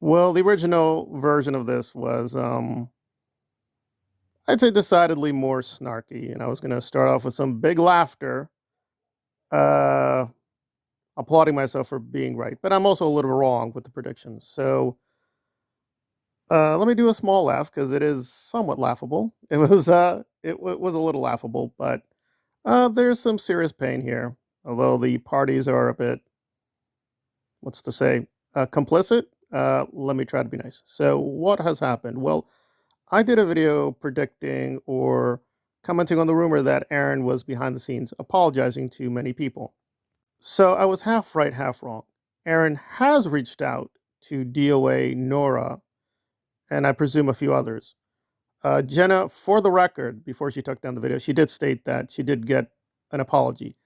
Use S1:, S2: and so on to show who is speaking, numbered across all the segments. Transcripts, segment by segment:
S1: Well, the original version of this was, I'd say decidedly more snarky, and I was gonna start off with some big laughter, uh, applauding myself for being right, but I'm also a little wrong with the predictions. So, let me do a small laugh because it is somewhat laughable. It was a little laughable, but there's some serious pain here. Although the parties are a bit, what's to say, complicit. Let me try to be nice. So, what has happened? Well, I did a video predicting or commenting on the rumor that Aaron was behind the scenes apologizing to many people. So I was half right, half wrong. Aaron has reached out to DOA, Nora, and I presume a few others. Jenna, for the record, before she took down the video, she did state that she did get an apology.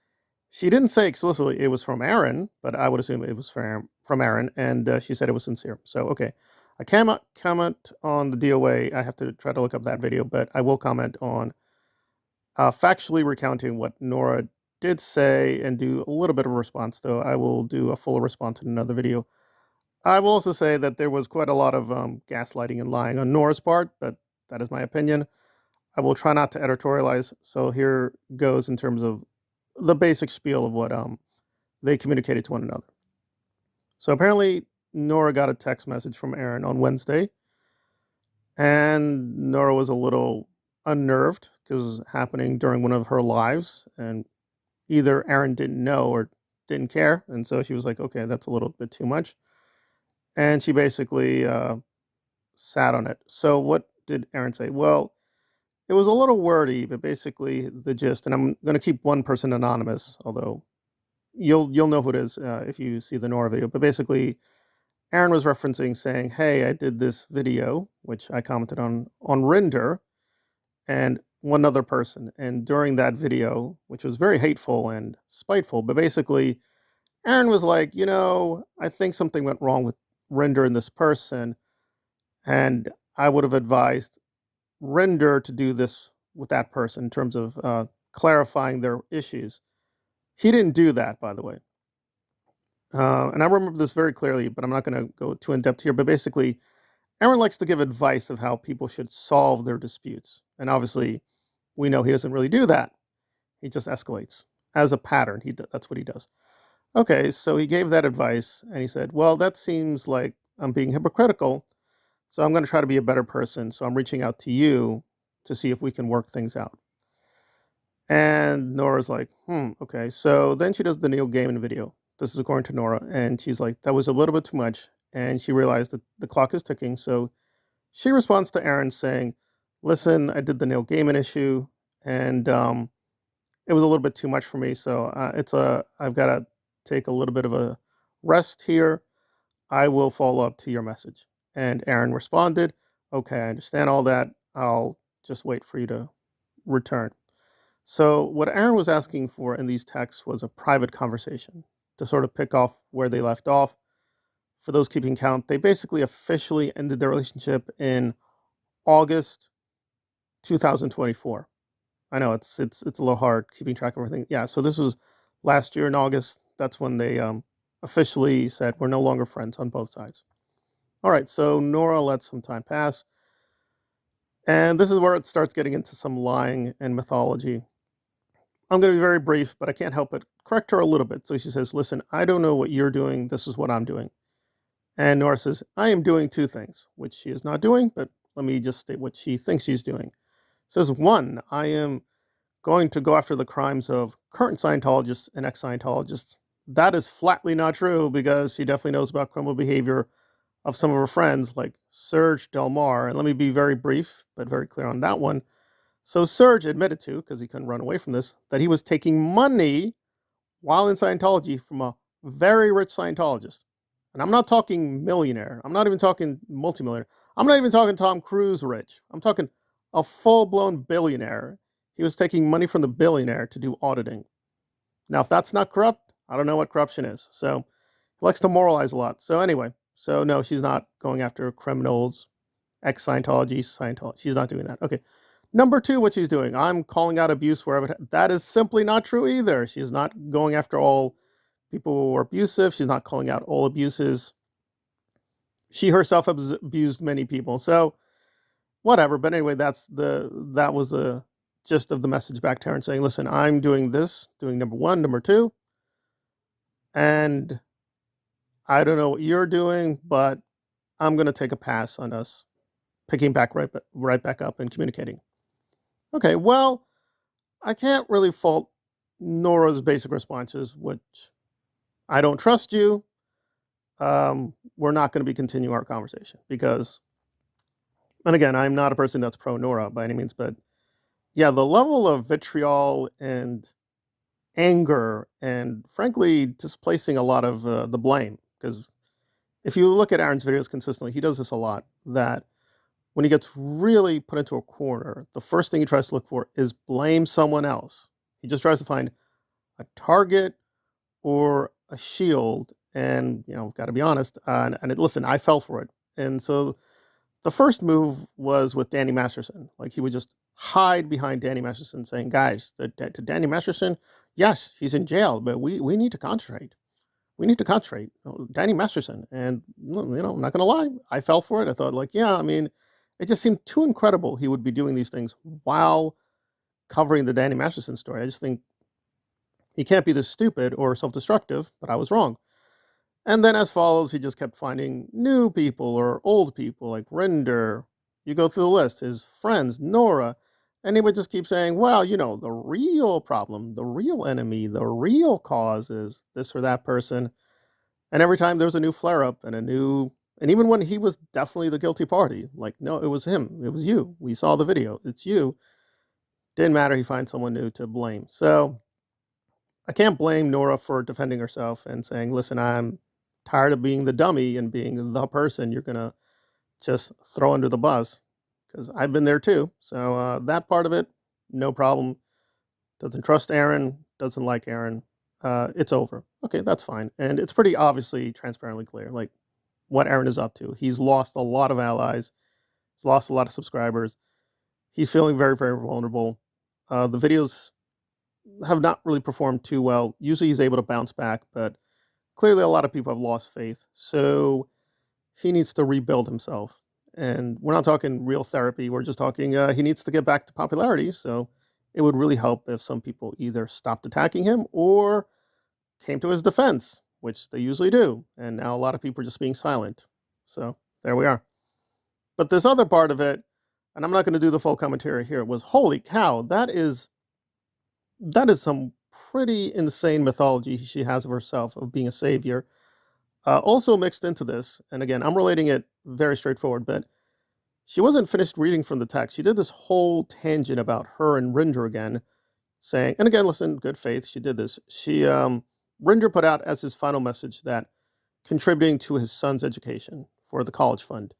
S1: She didn't say explicitly it was from Aaron, but I would assume it was from Aaron, and she said it was sincere. So, okay. I cannot comment on the DOA. I have to try to look up that video, but I will comment on factually recounting what Nora did say and do a little bit of a response, though I will do a full response in another video. I will also say that there was quite a lot of gaslighting and lying on Nora's part, but that is my opinion. I will try not to editorialize. So here goes in terms of the basic spiel of what they communicated to one another. So apparently, Nora got a text message from Aaron on Wednesday, and Nora was a little unnerved because it was happening during one of her lives, and either Aaron didn't know or didn't care, and so she was like, "Okay, that's a little bit too much," and she basically sat on it. So what did Aaron say? Well, it was a little wordy, but basically the gist, and I'm going to keep one person anonymous, although you'll know who it is if you see the Nora video. But basically, Aaron was referencing saying, "Hey, I did this video, which I commented on Render, and one other person. And during that video, which was very hateful and spiteful, but basically, Aaron was like, I think something went wrong with Render and this person, and I would have advised Render to do this with that person in terms of clarifying their issues." He didn't do that, by the way. And I remember this very clearly, but I'm not going to go too in depth here. But basically, Aaron likes to give advice of how people should solve their disputes. And obviously, we know he doesn't really do that. He just escalates as a pattern. That's what he does. Okay, so he gave that advice and he said, "Well, that seems like I'm being hypocritical. So I'm going to try to be a better person. So I'm reaching out to you to see if we can work things out." And Nora's like, okay. So then she does the Neil Gaiman video. This is according to Nora. And she's like, that was a little bit too much. And she realized that the clock is ticking. So she responds to Aaron saying, "Listen, I did the Neil Gaiman issue, and it was a little bit too much for me. So I've got to take a little bit of a rest here. I will follow up to your message." And Aaron responded, "Okay, I understand all that. I'll just wait for you to return." So what Aaron was asking for in these texts was a private conversation to sort of pick off where they left off. For those keeping count, they basically officially ended their relationship in August 2024. I know it's a little hard keeping track of everything. Yeah, so this was last year in August. That's when they officially said we're no longer friends on both sides. All right, so Nora let some time pass, and this is where it starts getting into some lying and mythology. I'm going to be very brief, but I can't help but correct her a little bit. So she says, "Listen, I don't know what you're doing. This is what I'm doing." And Nora says, "I am doing two things," which she is not doing, but let me just state what she thinks she's doing. Says, "One, I am going to go after the crimes of current Scientologists and ex-Scientologists." That is flatly not true because she definitely knows about criminal behavior of some of her friends like Serge Delmar. And let me be very brief, but very clear on that one. So Serge admitted to, because he couldn't run away from this, that he was taking money while in Scientology from a very rich Scientologist. And I'm not talking millionaire. I'm not even talking multimillionaire. I'm not even talking Tom Cruise rich. I'm talking a full-blown billionaire. He was taking money from the billionaire to do auditing. Now, if that's not corrupt, I don't know what corruption is. So he likes to moralize a lot. So anyway, so no, she's not going after criminals, ex-Scientology, Scientology. She's not doing that. Okay. Number two, what she's doing, I'm calling out abuse wherever that is simply not true either. She is not going after all people who are abusive. She's not calling out all abuses. she herself abused many people. So whatever. But anyway, that was the gist of the message back to Aaron, saying, listen, I'm doing this, doing number one, number two, and I don't know what you're doing, but I'm going to take a pass on us picking back right back up and communicating. Okay, well, I can't really fault Nora's basic responses, which I don't trust you. We're not going to be continuing our conversation because, and again, I'm not a person that's pro Nora by any means, but yeah, the level of vitriol and anger and frankly displacing a lot of the blame, because if you look at Aaron's videos consistently, he does this a lot, that when he gets really put into a corner, the first thing he tries to look for is blame someone else. He just tries to find a target or a shield. And, got to be honest, listen, I fell for it. And so the first move was with Danny Masterson. Like, he would just hide behind Danny Masterson saying, guys, to Danny Masterson, yes, he's in jail, but we need to concentrate. We need to concentrate. Danny Masterson. And, I'm not going to lie, I fell for it. I thought, like, yeah, I mean, it just seemed too incredible he would be doing these things while covering the Danny Masterson story. I just think he can't be this stupid or self-destructive, but I was wrong. And then as follows, he just kept finding new people or old people like Rinder. You go through the list, his friends, Norah, and he would just keep saying, well, the real problem, the real enemy, the real cause is this or that person. And every time there's a new flare-up and even when he was definitely the guilty party, like, no, it was him, it was you. We saw the video, it's you. Didn't matter, he finds someone new to blame. So I can't blame Norah for defending herself and saying, listen, I'm tired of being the dummy and being the person you're going to just throw under the bus, because I've been there too. So that part of it, no problem. Doesn't trust Aaron, doesn't like Aaron. It's over. Okay, that's fine. And it's pretty obviously transparently clear, like, what Aaron is up to. He's lost a lot of allies. He's lost a lot of subscribers. He's feeling very, very vulnerable. The videos have not really performed too well. Usually he's able to bounce back, but clearly a lot of people have lost faith. So he needs to rebuild himself. And we're not talking real therapy. We're just talking he needs to get back to popularity. So it would really help if some people either stopped attacking him or came to his defense, which they usually do. And now a lot of people are just being silent. So there we are. But this other part of it, and I'm not going to do the full commentary here, was holy cow, that is some pretty insane mythology she has of herself, of being a savior. Also mixed into this, and again, I'm relating it very straightforward, but she wasn't finished reading from the text. She did this whole tangent about her and Rinder again, saying, and again, listen, good faith, she did this. Rinder put out as his final message that contributing to his son's education for the college fund.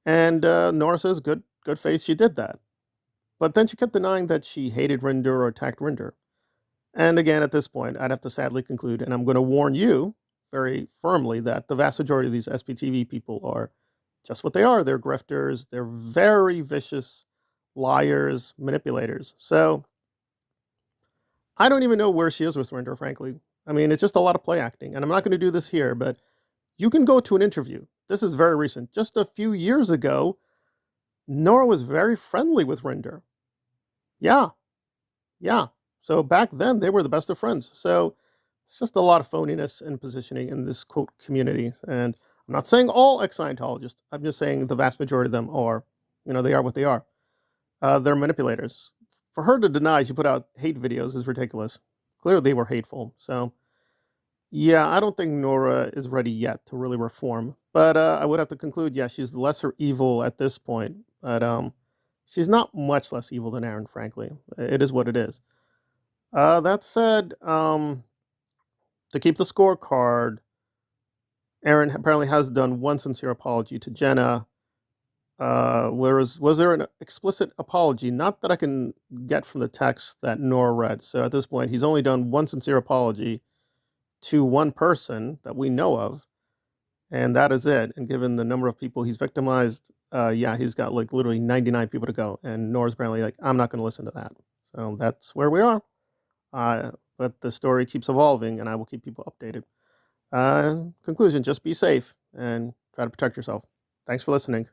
S1: And Norah says, good faith, she did that. But then she kept denying that she hated Rinder or attacked Rinder. And again, at this point, I'd have to sadly conclude, and I'm going to warn you very firmly, that the vast majority of these SPTV people are just what they are. They're grifters. They're very vicious liars, manipulators. So I don't even know where she is with Rinder, frankly. I mean, it's just a lot of play acting. And I'm not going to do this here, but you can go to an interview. This is very recent. Just a few years ago, Norah was very friendly with Rinder. Yeah. So back then, they were the best of friends. So it's just a lot of phoniness and positioning in this quote community. And I'm not saying all ex-Scientologists. I'm just saying the vast majority of them are, they are what they are. They're manipulators. For her to deny she put out hate videos is ridiculous. Clearly they were hateful. So yeah, I don't think Norah is ready yet to really reform. But I would have to conclude, yeah, she's the lesser evil at this point. But she's not much less evil than Aaron, frankly. It is what it is. That said, to keep the scorecard, Aaron apparently has done one sincere apology to Jenna. Was there an explicit apology? Not that I can get from the text that Norah read. So at this point, he's only done one sincere apology to one person that we know of, and that is it. And given the number of people he's victimized, yeah, he's got like literally 99 people to go. And Nora's apparently like, I'm not going to listen to that. So that's where we are. But the story keeps evolving, and I will keep people updated. Conclusion, just be safe and try Got to protect yourself. Thanks for listening.